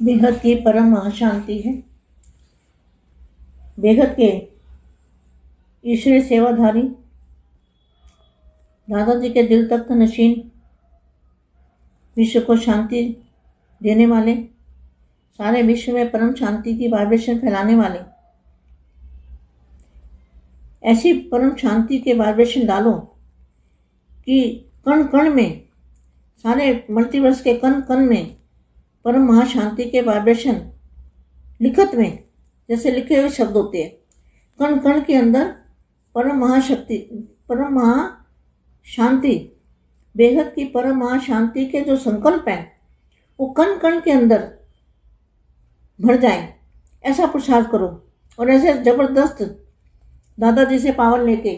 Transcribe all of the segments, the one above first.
बेहद की परम महाशांति है। बेहद के ईश्वरीय सेवाधारी दादाजी के दिल तख्त नशीन, विश्व को शांति देने वाले, सारे विश्व में परम शांति की वाइब्रेशन फैलाने वाले, ऐसी परम शांति के वाइब्रेशन डालो कि कण कण में, सारे मल्टीवर्स के कण कण में परम महाशांति के वाइब्रेशन लिखत में जैसे लिखे हुए शब्द होते हैं, कण कण के अंदर परम महाशक्ति, परम महाशांति, बेहद की परम महाशांति के जो संकल्प हैं वो कण कण के अंदर भर जाए, ऐसा प्रसार करो। और ऐसे जबरदस्त दादाजी से पावर लेके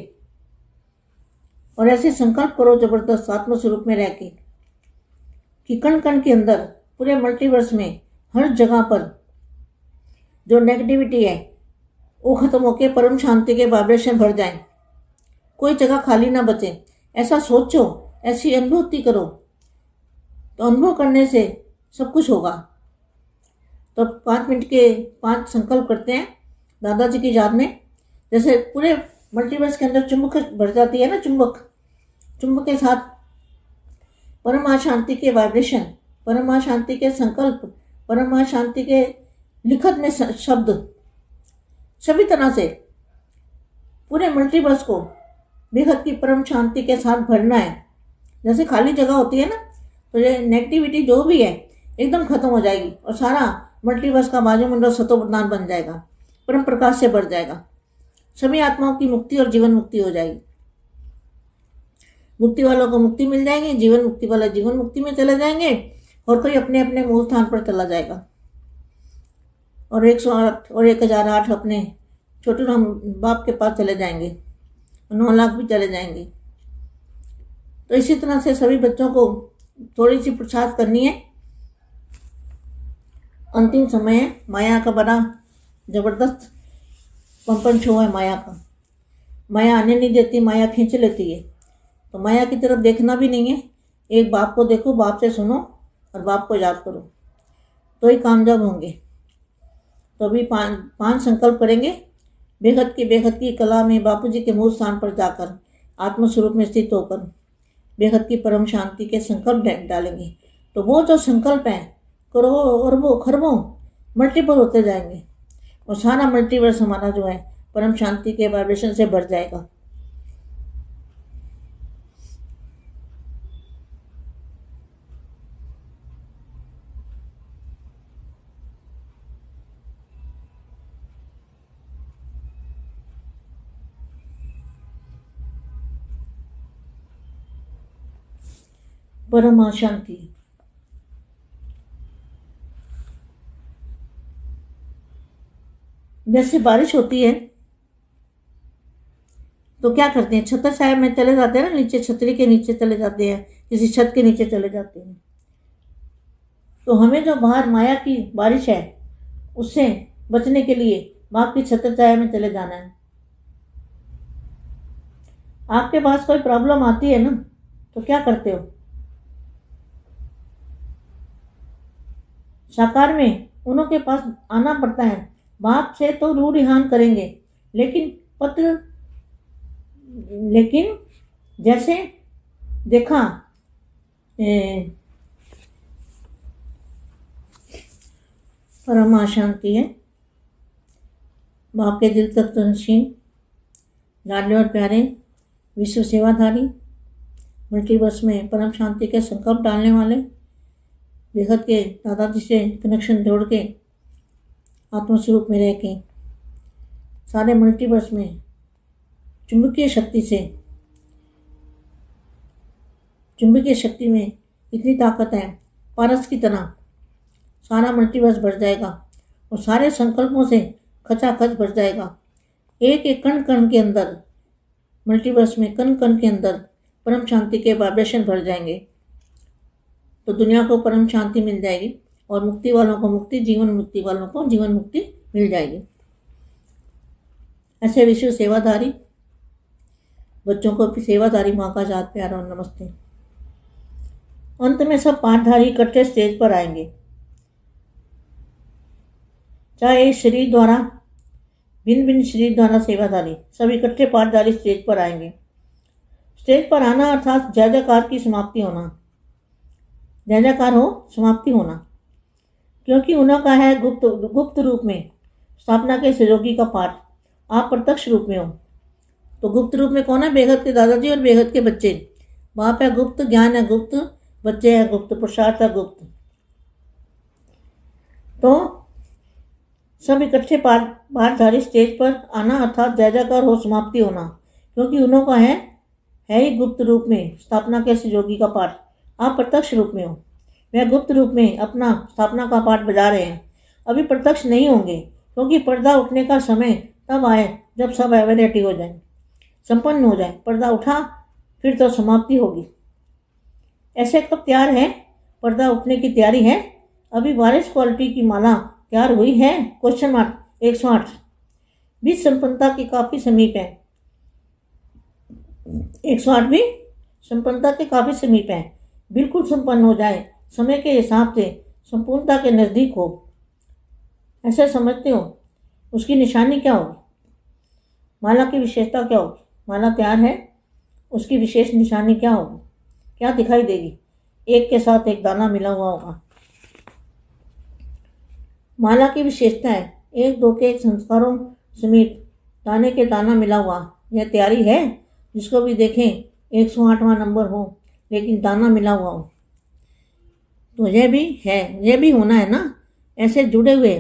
और ऐसे संकल्प करो जबरदस्त आत्म स्वरूप में रह के कि कण कण के अंदर पूरे मल्टीवर्स में हर जगह पर जो नेगेटिविटी है वो खत्म होके परम शांति के वाइब्रेशन भर जाएं, कोई जगह खाली ना बचे। ऐसा सोचो, ऐसी अनुभूति करो, तो अनुभव करने से सब कुछ होगा। तो 5 मिनट के 5 संकल्प करते हैं दादाजी की याद में। जैसे पूरे मल्टीवर्स के अंदर चुंबक भर जाती है ना, चुंबक के साथ परम शांति के वाइब्रेशन, परम शांति के संकल्प, परम शांति के लिखत में शब्द, सभी तरह से पूरे मल्टीवर्स को बेहद की परम शांति के साथ भरना है। जैसे खाली जगह होती है ना, तो ये नेगेटिविटी जो भी है एकदम खत्म हो जाएगी और सारा मल्टीवर्स का वायुमंडल सतोप्रधान बन जाएगा, परम प्रकाश से भर जाएगा। सभी आत्माओं की मुक्ति और जीवन मुक्ति हो जाएगी। मुक्ति वालों को मुक्ति मिल जाएगी, जीवन मुक्ति वाले जीवन मुक्ति में चले जाएंगे और कोई अपने अपने मूल स्थान पर चला जाएगा। और 108 और 1008 अपने छोटे राम बाप के पास चले जाएंगे, 9 लाख भी चले जाएंगे। तो इसी तरह से सभी बच्चों को थोड़ी सी प्रसाद करनी है। अंतिम समय है, माया का बड़ा जबरदस्त कंपन शो है माया का। माया आने नहीं देती, माया खींच लेती है। तो माया की तरफ देखना भी नहीं है। एक बाप को देखो, बाप से सुनो और बाप को याद करो, तो ही कामयाब होंगे। तो अभी 5 संकल्प करेंगे। बेहद की कला में बापूजी के मूल स्थान पर जाकर आत्मस्वरूप में स्थित होकर बेहद की परम शांति के संकल्प डालेंगे। तो वो जो संकल्प है करोड़ों अरबों खरबों मल्टीपल होते जाएंगे और सारा मल्टीवर्स हमारा जो है परम शांति के वाइब्रेशन से भर जाएगा। परम शांति। जैसे बारिश होती है तो क्या करते हैं, छतर छाया में चले जाते हैं ना, नीचे छतरी के नीचे चले जाते हैं, किसी छत के नीचे चले जाते हैं। तो हमें जो बाहर माया की बारिश है उससे बचने के लिए बाप की छतर छाया में चले जाना है। आपके पास कोई प्रॉब्लम आती है ना, तो क्या करते हो, साकार में उन्हों के पास आना पड़ता है। बाप से तो रू रिहान करेंगे, लेकिन जैसे देखा परम शांति है, बाप के दिल तक तनशीन, लाडले और प्यारे विश्व सेवाधारी, मल्टीवर्स में परम शांति के संकल्प डालने वाले, बेहद के दादाजी से कनेक्शन जोड़ के आत्मस्वरूप में रह के सारे मल्टीवर्स में चुंबकीय शक्ति में इतनी ताकत है, पारस की तरह सारा मल्टीवर्स भर जाएगा और सारे संकल्पों से खचाखच भर जाएगा। एक एक कण कण के अंदर, मल्टीवर्स में कण कण के अंदर परम शांति के वाइब्रेशन भर जाएंगे। तो दुनिया को परम शांति मिल जाएगी और मुक्ति वालों को मुक्ति, जीवन मुक्ति वालों को जीवन मुक्ति मिल जाएगी। ऐसे विश्व सेवाधारी बच्चों को भी सेवाधारी माँ का याद प्यार और नमस्ते। अंत में सब पाठधारी इकट्ठे स्टेज पर आएंगे। चाहे इस शरीर द्वारा, भिन्न भिन्न शरीर द्वारा सेवाधारी सब इकट्ठे पाठधारी स्टेज पर आएंगे। स्टेज पर आना अर्थात जय जयकार की समाप्ति होना, जय जयकार हो समाप्ति होना, क्योंकि उनका है गुप्त रूप में स्थापना के सहयोगी का पाठ। आप प्रत्यक्ष रूप में हो। तो गुप्त रूप में कौन है? बेहद के दादाजी और बेहद के बच्चे। बाप है गुप्त, ज्ञान है गुप्त, बच्चे हैं गुप्त, पुरुषार्थ है गुप्त। तो सब इकट्ठे पाठधारी स्टेज पर आना अर्थात जय जयकार हो समाप्ति होना, क्योंकि उन्हों का है ही गुप्त रूप में स्थापना के सहयोगी का पाठ। आप प्रत्यक्ष रूप में हो। वह गुप्त रूप में अपना स्थापना का पाठ बजा रहे हैं। अभी प्रत्यक्ष नहीं होंगे, क्योंकि पर्दा उठने का समय तब आए जब सब एवेरेटी हो जाए, संपन्न हो जाए। पर्दा उठा फिर तो समाप्ति होगी। ऐसे कब तैयार है? पर्दा उठने की तैयारी है। अभी वारिस क्वालिटी की माला तैयार हुई है? Question mark 108। बीच संपन्नता के काफी समीप है। 108 भी संपन्नता के काफी समीप है। बिल्कुल संपन्न हो जाए, समय के हिसाब से संपूर्णता के नजदीक हो, ऐसे समझते हो। उसकी निशानी क्या होगी? माला की विशेषता क्या होगी? माला तैयार है, उसकी विशेष निशानी क्या होगी? क्या दिखाई देगी? एक के साथ एक दाना मिला हुआ होगा। माला की विशेषता है 1-2 के संस्कारों समेत दाने के दाना मिला हुआ। यह तैयारी है। जिसको भी देखें 108वां नंबर हो, लेकिन दाना मिला हुआ हो। तो यह भी है, यह भी होना है ना। ऐसे जुड़े हुए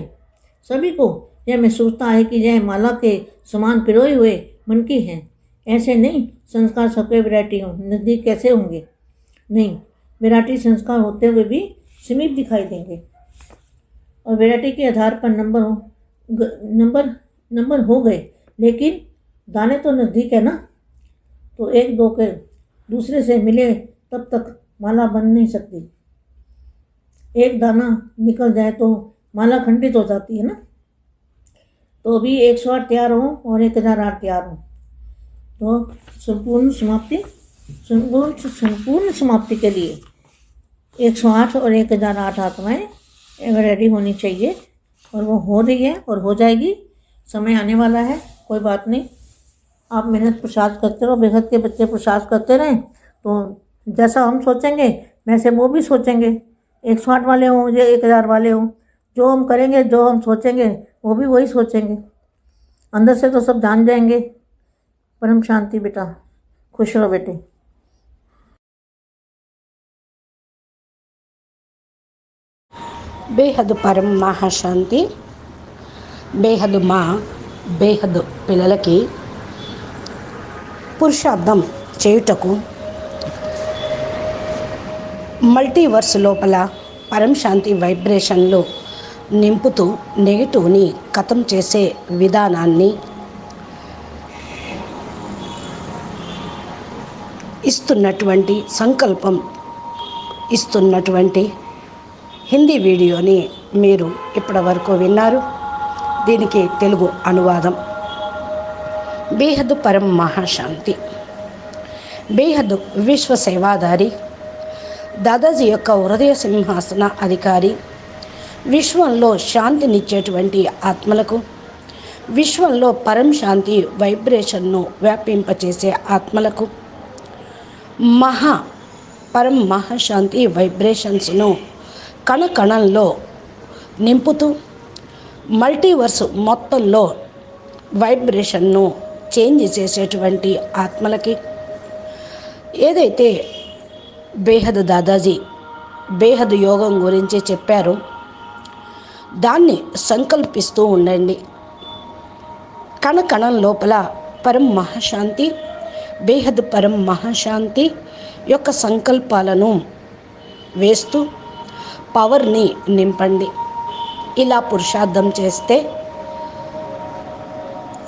सभी को यह महसूसता है कि यह माला के समान पिरोए हुए मन की हैं। ऐसे नहीं संस्कार सबके वैरायटी हो, नज़दीक कैसे होंगे? नहीं, वैरायटी संस्कार होते हुए भी समीप दिखाई देंगे। और वैरायटी के आधार पर नंबर हो गए, लेकिन दाने तो नज़दीक है ना। तो 1-2 के दूसरे से मिले तब तक माला बन नहीं सकती। एक दाना निकल जाए तो माला खंडित हो जाती है ना। तो अभी 108 तैयार हो और 1008 तैयार हो, तो संपूर्ण समाप्ति के लिए 108 और 1008 आत्माएं रेडी होनी चाहिए। और वो हो रही है और हो जाएगी। समय आने वाला है, कोई बात नहीं। आप मेहनत पुरुषार्थ करते रहो, बेहद के बच्चे पुरुषार्थ करते रहें, तो जैसा हम सोचेंगे वैसे वो भी सोचेंगे। 108 वाले हों या 1000 वाले हों, जो हम करेंगे, जो हम सोचेंगे, वो भी वही सोचेंगे। अंदर से तो सब जान जाएंगे। परम शांति बेटा, खुश रहो बेटे। బేహద్ పరం మహాశాంతి. బేహద్ మా బేహద్ పిల్లలకి పురుషార్థం చేయుటకు మల్టీవర్స్ లోపల పరం శాంతి వైబ్రేషన్లు నింపుతూ నెగిటివ్ని ఖతం చేసే విధానాన్ని ఇస్తున్నటువంటి సంకల్పం ఇస్తున్నటువంటి హిందీ వీడియోని మీరు ఇప్పటివరకు విన్నారు. దీనికి తెలుగు అనువాదం. బేహద్ పరం మహాశాంతి. బేహద్ విశ్వ సేవాదారి, దాదాజీ యొక్క హృదయ సింహాసన అధికారి, విశ్వంలో శాంతినిచ్చేటువంటి ఆత్మలకు, విశ్వంలో పరం శాంతి వైబ్రేషన్ను వ్యాపింపచేసే ఆత్మలకు పరం మహాశాంతి వైబ్రేషన్స్ను కణకణంలో నింపుతూ మల్టీవర్స్ మొత్తంలో వైబ్రేషన్ను చేంజ్ చేసేటువంటి ఆత్మలకి ఏదైతే బేహద్ దాదాజీ బేహద్ యోగం గురించి చెప్పారో దాన్ని సంకల్పిస్తూ ఉండండి. కణకణం లోపల పరం మహాశాంతి, బేహద్ పరం మహాశాంతి యొక్క సంకల్పాలను వేస్తూ పవర్ని నింపండి. ఇలా పురుషార్థం చేస్తే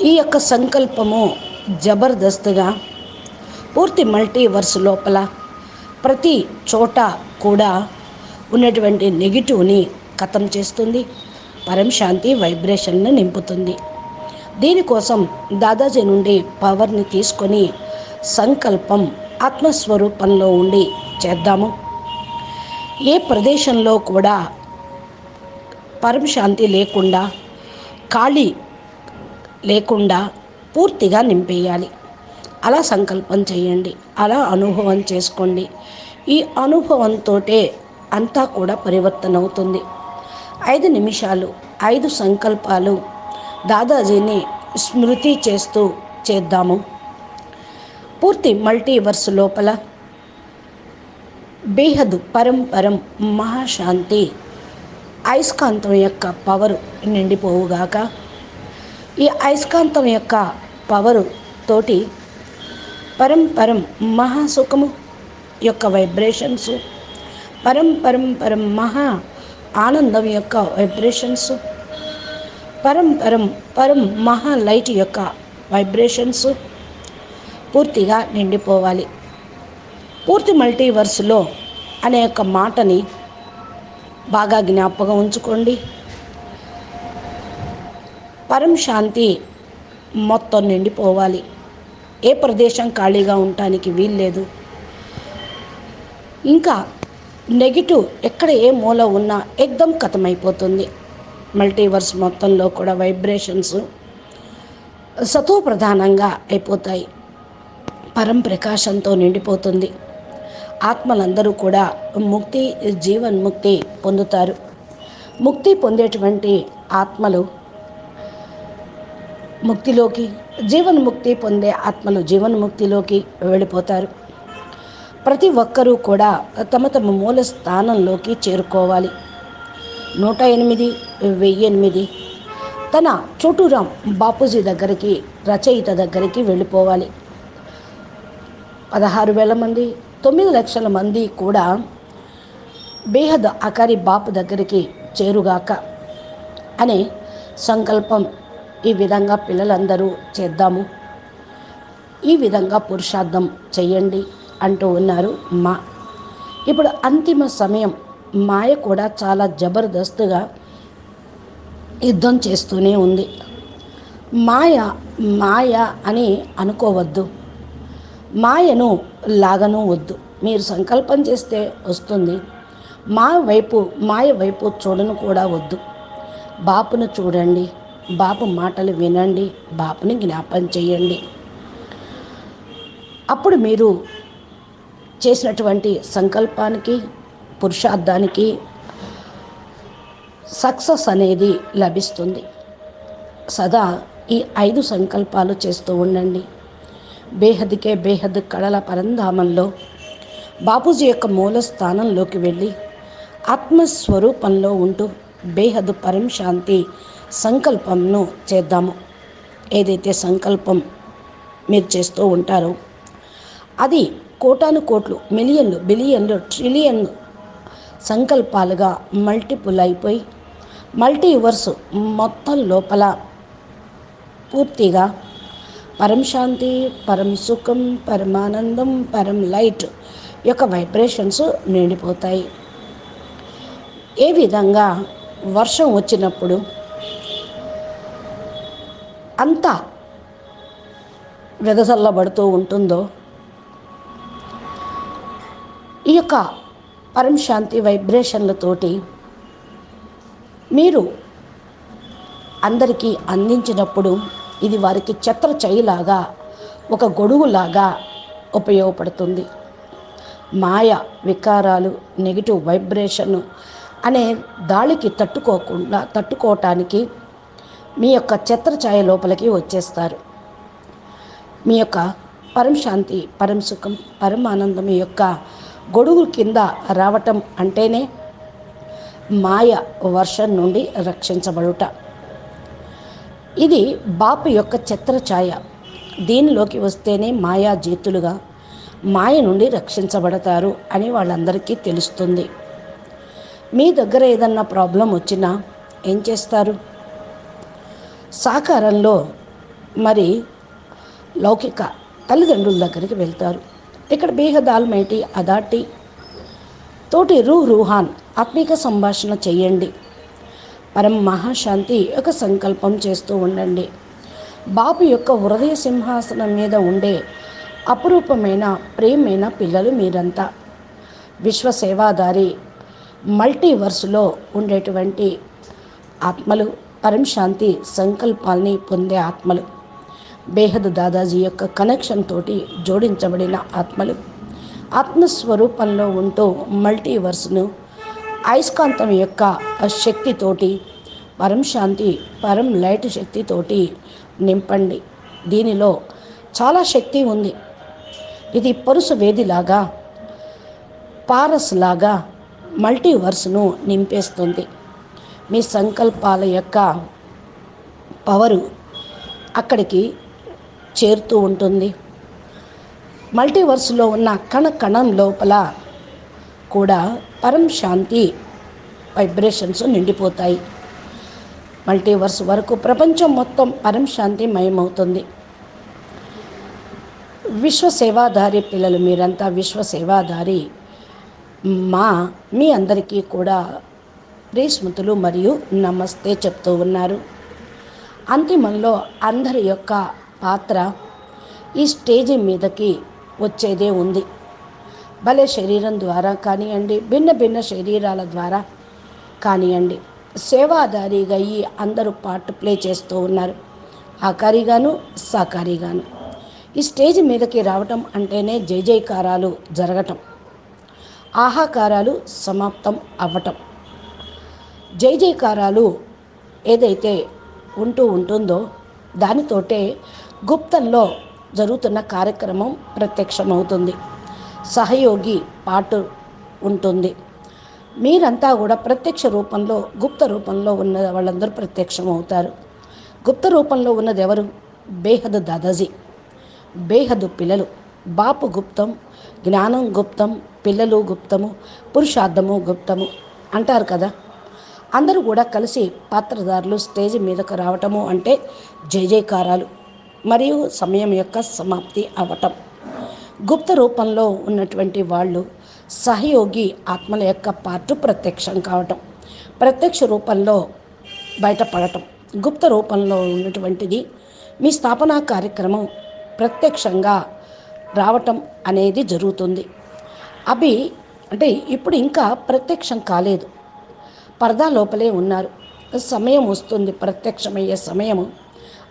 ఈ యొక్క సంకల్పము జబర్దస్త్గా పూర్తి మల్టీవర్స్ లోపల ప్రతి చోట కూడా ఉన్నటువంటి నెగిటివ్ని ఖతం చేస్తుంది, పరం శాంతి వైబ్రేషన్ని నింపుతుంది. దీనికోసం దాదాజీ నుండి పవర్ని తీసుకొని సంకల్పం ఆత్మస్వరూపంలో ఉండి చేద్దాము. ఏ ప్రదేశంలో కూడా పరం శాంతి లేకుండా, ఖాళీ లేకుండా పూర్తిగా నింపేయాలి. అలా సంకల్పం చేయండి, అలా అనుభవం చేసుకోండి. ఈ అనుభవంతో అంతా కూడా పరివర్తన అవుతుంది. 5 నిమిషాలు 5 సంకల్పాలు దాదాజీని స్మృతి చేస్తూ చేద్దాము. పూర్తి మల్టీవర్స్ లోపల బేహద్ పరం మహాశాంతి అయస్కాంతం యొక్క పవరు నిండిపోవుగాక. ఈ అయస్కాంతం యొక్క పవరు తోటి పరం మహాసుఖము యొక్క వైబ్రేషన్స్, పరం మహా ఆనందం యొక్క వైబ్రేషన్స్, పరం మహా లైట్ యొక్క వైబ్రేషన్స్ పూర్తిగా నిండిపోవాలి. పూర్తి మల్టీవర్స్లో అనే యొక్క మాటని బాగా జ్ఞాపకం ఉంచుకోండి. పరం శాంతి మొత్తం నిండిపోవాలి. ఏ ప్రదేశం ఖాళీగా ఉండటానికి వీల్లేదు. ఇంకా నెగిటివ్ ఎక్కడ ఏ మూల ఉన్నా ఎక్దం ఖతమైపోతుంది. మల్టీవర్స్ మొత్తంలో కూడా వైబ్రేషన్స్ సతో ప్రధానంగా అయిపోతాయి. పరం ప్రకాశంతో నిండిపోతుంది. ఆత్మలందరూ కూడా ముక్తి, జీవన్ముక్తి పొందుతారు. ముక్తి పొందేటువంటి ఆత్మలు ముక్తిలోకి, జీవన్ముక్తి పొందే ఆత్మలు జీవన్ముక్తిలోకి వెళ్ళిపోతారు. ప్రతి ఒక్కరూ కూడా తమ తమ మూల స్థానంలోకి చేరుకోవాలి. 108, 1008 తన చోటురాం బాపూజీ దగ్గరికి, రచయిత దగ్గరికి వెళ్ళిపోవాలి. 16,000 మంది, 9 లక్షల మంది కూడా బేహద్ అకారి బాపు దగ్గరికి చేరుగాక అనే సంకల్పం ఈ విధంగా పిల్లలందరూ చేద్దాము. ఈ విధంగా పురుషార్థం చెయ్యండి అంటూ ఉన్నారు మా. ఇప్పుడు అంతిమ సమయం. మాయ కూడా చాలా జబర్దస్తుగా యుద్ధం చేస్తూనే ఉంది. మాయ అని అనుకోవద్దు, మాయను లాగను వద్దు. మీరు సంకల్పం చేస్తే వస్తుంది. మాయ వైపు చూడను కూడా వద్దు. బాపును చూడండి, బాపు మాటలు వినండి, బాపుని జ్ఞాపం చేయండి. అప్పుడు మీరు చేసినటువంటి సంకల్పానికి, పురుషార్థానికి సక్సెస్ అనేది లభిస్తుంది. సదా ఈ 5 సంకల్పాలు చేస్తూ ఉండండి. బేహద్కే బేహద్ కళల పరంధామంలో బాపూజీ యొక్క మూల స్థానంలోకి వెళ్ళి ఆత్మస్వరూపంలో ఉంటూ బేహద్ పరం శాంతి సంకల్పంను చేద్దాము. ఏదైతే సంకల్పం మీరు చేస్తూ ఉంటారో అది కోటాను కోట్లు, మిలియన్లు, బిలియన్లు, ట్రిలియన్లు సంకల్పాలుగా మల్టిపుల్ అయిపోయి మల్టీవర్స్ మొత్తం లోపల పూర్తిగా పరం శాంతి, పరం సుఖం, పరమానందం, పరం లైట్ యొక్క వైబ్రేషన్స్ నిండిపోతాయి. ఏ విధంగా వర్షం వచ్చినప్పుడు అంతా వెదజల్లబడుతూ ఉంటుందో ఈ యొక్క పరం శాంతి వైబ్రేషన్లతోటి మీరు అందరికీ అందించినప్పుడు ఇది వారికి ఛత్రఛాయలాగా, ఒక గొడుగులాగా ఉపయోగపడుతుంది. మాయ, వికారాలు, నెగిటివ్ వైబ్రేషన్ అనే దాడికి తట్టుకోవటానికి మీ యొక్క ఛత్రఛాయ లోపలికి వచ్చేస్తారు. మీ యొక్క పరం శాంతి, పరం సుఖం, పరమానందం యొక్క గొడుగు కింద రావటం అంటేనే మాయ వర్షం నుండి రక్షించబడుట. ఇది బాపు యొక్క ఛత్రఛాయ. దీనిలోకి వస్తేనే మాయా జీతులుగా మాయ నుండి రక్షించబడతారు అని వాళ్ళందరికీ తెలుస్తుంది. మీ దగ్గర ఏదన్నా ప్రాబ్లం వచ్చినా ఏం చేస్తారు? సాకారంలో మరి లౌకిక తల్లిదండ్రుల దగ్గరికి వెళ్తారు. ఇక్కడ బేహద్ ఆల్మైటీ అథారిటీ తోటి రూహాన్ ఆత్మిక సంభాషణ చేయండి. పరం మహాశాంతి యొక్క సంకల్పం చేస్తూ ఉండండి. బాపు యొక్క హృదయ సింహాసనం మీద ఉండే అపురూపమైన ప్రియమైన పిల్లలు మీరంతా. విశ్వసేవాదారి మల్టీవర్స్లో ఉండేటువంటి ఆత్మలు, పరం శాంతి సంకల్పాల్ని పొందే ఆత్మలు, బేహద్ దాదాజీ యొక్క కనెక్షన్ తోటి జోడించబడిన ఆత్మలు, ఆత్మస్వరూపంలో ఉంటూ మల్టీవర్స్ను అయస్కాంతం యొక్క శక్తితోటి, పరం శాంతి పరం లైట్ శక్తితోటి నింపండి. దీనిలో చాలా శక్తి ఉంది. ఇది పరుసు వేదిలాగా, పారస్ లాగా మల్టీవర్స్ను నింపేస్తుంది. మీ సంకల్పాల యొక్క పవరు అక్కడికి చేరుతూ ఉంటుంది. మల్టీవర్స్లో ఉన్న కణం లోపల కూడా పరం శాంతి వైబ్రేషన్స్ నిండిపోతాయి. మల్టీవర్స్ వరకు ప్రపంచం మొత్తం పరం శాంతి మయమవుతుంది. విశ్వసేవాధారి పిల్లలు, మీరంతా విశ్వసేవాధారి. మీ అందరికీ కూడా ప్రియస్మృతులు మరియు నమస్తే చెప్తూ ఉన్నారు. అంతిమంలో అందరి యొక్క పాత్ర ఈ స్టేజి మీదకి వచ్చేదే ఉంది. భలే శరీరం ద్వారా కానివ్వండి, భిన్న భిన్న శరీరాల ద్వారా కానివ్వండి, సేవాదారిగా ఈ అందరూ పార్ట్ ప్లే చేస్తూ ఉన్నారు, ఆకారిగాను సాకారిగాను. ఈ స్టేజ్ మీదకి రావటం అంటేనే జై జయకారాలు జరగటం, ఆహాకారాలు సమాప్తం అవ్వటం. జై జయకారాలు ఏదైతే ఉంటుందో దానితోటే గుప్తంలో జరుగుతున్న కార్యక్రమం ప్రత్యక్షమవుతుంది. సహయోగి పాటు ఉంటుంది. మీరంతా కూడా ప్రత్యక్ష రూపంలో, గుప్త రూపంలో ఉన్న వాళ్ళందరూ ప్రత్యక్షమవుతారు. గుప్త రూపంలో ఉన్నది ఎవరు? బేహద్ దాదాజీ, బేహద్ పిల్లలు. బాపు గుప్తం, జ్ఞానం గుప్తం, పిల్లలు గుప్తము, పురుషార్థము గుప్తము అంటారు కదా. అందరూ కూడా కలిసి పాత్రధారులు స్టేజ్ మీదకు రావటము అంటే జై జయకారాలు మరియు సమయం యొక్క సమాప్తి అవ్వటం. గుప్త రూపంలో ఉన్నటువంటి వాళ్ళు సహయోగి ఆత్మల యొక్క పాత్ర ప్రత్యక్షం కావటం, ప్రత్యక్ష రూపంలో బయటపడటం. గుప్త రూపంలో ఉన్నటువంటిది మీ స్థాపనా కార్యక్రమం ప్రత్యక్షంగా రావటం అనేది జరుగుతుంది. అవి అంటే ఇప్పుడు ఇంకా ప్రత్యక్షం కాలేదు, పరదా లోపలే ఉన్నారు. సమయం వస్తుంది, ప్రత్యక్షమయ్యే సమయము.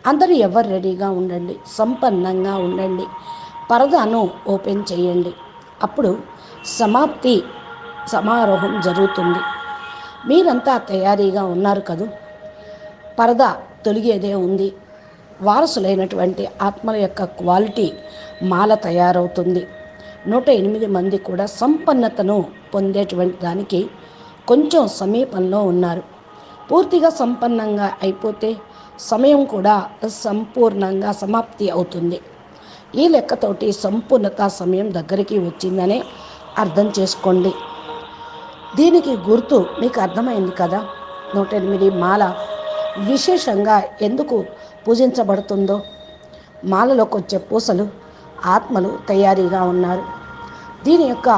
అందరూ ఎవరు రెడీగా ఉండండి, సంపన్నంగా ఉండండి. పరదాను ఓపెన్ చేయండి. అప్పుడు సమాప్తి సమారోహం జరుగుతుంది. మీరంతా తయారీగా ఉన్నారు కదూ. పరదా తొలిగేదే ఉంది. వారసులైనటువంటి ఆత్మల యొక్క క్వాలిటీ మాల తయారవుతుంది. 108 మంది కూడా సంపన్నతను పొందేటువంటి దానికి కొంచెం సమీపంలో ఉన్నారు. పూర్తిగా సంపన్నంగా అయిపోతే సమయం కూడా సంపూర్ణంగా సమాప్తి అవుతుంది. ఈ లెక్కతోటి సంపూర్ణత సమయం దగ్గరికి వచ్చిందనే అర్థం చేసుకోండి. దీనికి గుర్తు మీకు అర్థమైంది కదా. 108 మాల విశేషంగా ఎందుకు పూజించబడుతుందో. మాలలోకి వచ్చే పూసలు ఆత్మలు తయారీగా ఉన్నారు. దీని యొక్క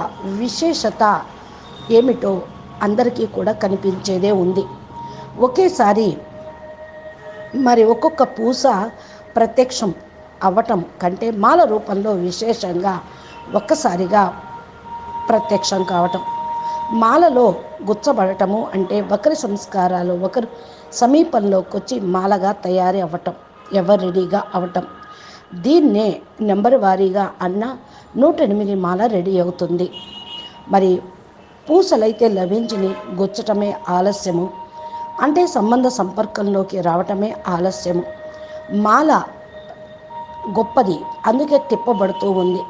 విశేషత ఏమిటో అందరికీ కూడా కనిపించేదే ఉంది. ఒకేసారి మరి ఒక్కొక్క పూస ప్రత్యక్షం అవ్వటం కంటే మాల రూపంలో విశేషంగా ఒక్కసారిగా ప్రత్యక్షం కావటం. మాలలో గుచ్చబడటము అంటే ఒకరి సంస్కారాలు ఒకరు సమీపంలోకి వచ్చి మాలగా తయారీ అవ్వటం, ఎవరు రెడీగా అవ్వటం. దీన్నే నెంబర్ వారీగా అన్న 108 మాల రెడీ అవుతుంది. మరి పూసలైతే లభించిని గుచ్చటమే ఆలస్యము, అంటే సంబంధ సంపర్కంలోకి రావటమే ఆలస్యము. మాల గొప్పది, అందుకే తిప్పబడుతూ ఉంది.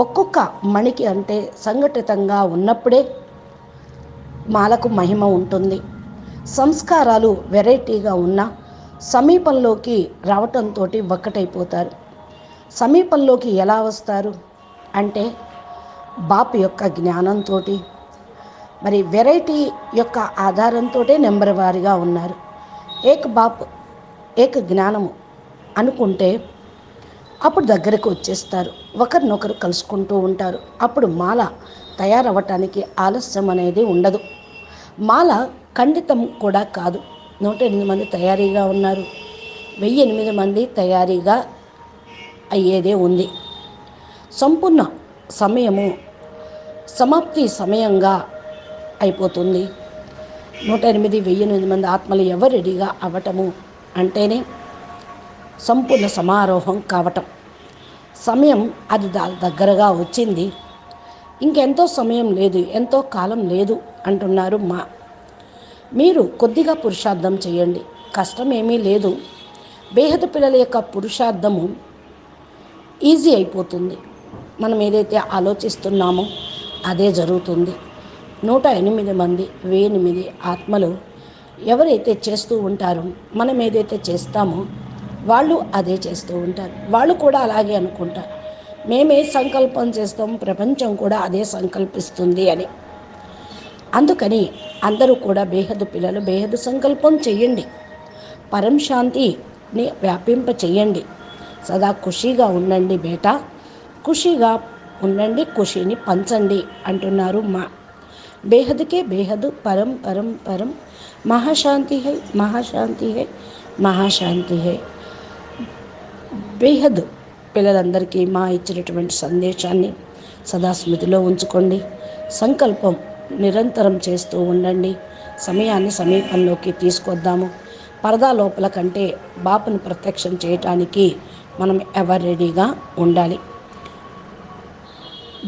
ఒక్కొక్క మణికి అంటే సంఘటితంగా ఉన్నప్పుడే మాలకు మహిమ ఉంటుంది. సంస్కారాలు వెరైటీగా ఉన్న సమీపంలోకి రావటంతో ఒక్కటైపోతారు. సమీపంలోకి ఎలా వస్తారు అంటే బాపు యొక్క జ్ఞానంతో, మరి వెరైటీ యొక్క ఆధారంతో నెంబర్ వారీగా ఉన్నారు. ఏక్ బాప్ ఏక్ జ్ఞానము అనుకుంటే అప్పుడు దగ్గరకు వచ్చేస్తారు, ఒకరినొకరు కలుసుకుంటూ ఉంటారు. అప్పుడు మాల తయారవ్వటానికి ఆలస్యం అనేది ఉండదు. మాల ఖండితం కూడా కాదు. 108 మంది తయారీగా ఉన్నారు, 1008 మంది తయారీగా అయ్యేదే ఉంది. సంపూర్ణ సమయము సమాప్తి సమయంగా అయిపోతుంది. 108,000 మంది ఆత్మలు ఎవరు రెడీగా అవ్వటము అంటేనే సంపూర్ణ సమారోహం కావటం. సమయం అది దగ్గరగా వచ్చింది, ఇంకెంతో సమయం లేదు, ఎంతో కాలం లేదు అంటున్నారు మా. మీరు కొద్దిగా పురుషార్థం చేయండి, కష్టం ఏమీ లేదు. బేహదు పిల్లల యొక్క పురుషార్థము ఈజీ అయిపోతుంది. మనం ఏదైతే ఆలోచిస్తున్నామో అదే జరుగుతుంది. 108 మంది 1008 ఆత్మలు ఎవరైతే చేస్తూ ఉంటారో, మనం ఏదైతే చేస్తామో వాళ్ళు అదే చేస్తూ ఉంటారు. వాళ్ళు కూడా అలాగే అనుకుంటారు, మేమే సంకల్పం చేస్తాం, ప్రపంచం కూడా అదే సంకల్పిస్తుంది అని. అందుకని అందరూ కూడా బేహదు పిల్లలు బేహదు సంకల్పం చేయండి, పరం శాంతిని వ్యాపింప చేయండి. సదా ఖుషీగా ఉండండి బేటా, ఖుషీగా ఉండండి, ఖుషీని పంచండి అంటున్నారు మా. బేహద్కే బేహదు, పరం పరం పరం, మహాశాంతి హై మహాశాంతి హై మహాశాంతి హై. బేహద్ పిల్లలందరికీ మా ఇచ్చినటువంటి సందేశాన్ని సదా స్మృతిలో ఉంచుకోండి. సంకల్పం నిరంతరం చేస్తూ ఉండండి. సమయాన్ని సమీపంలోకి తీసుకొద్దాము. పరదా లోపల కంటే బాపును ప్రత్యక్షం చేయటానికి మనం ఎవరు రెడీగా ఉండాలి.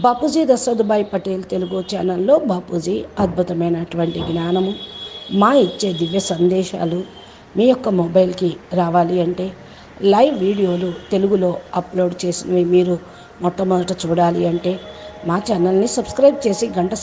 బాపూజీ దశరథభాయ్ పటేల్ తెలుగు ఛానల్లో బాపూజీ అద్భుతమైనటువంటి జ్ఞానము, మా ఇచ్చే దివ్య సందేశాలు మీ యొక్క మొబైల్కి రావాలి అంటే, లైవ్ వీడియోలు తెలుగులో అప్లోడ్ చేసినవి మీరు మొట్టమొదట చూడాలి అంటే మా ఛానల్ని సబ్స్క్రైబ్ చేసి గంట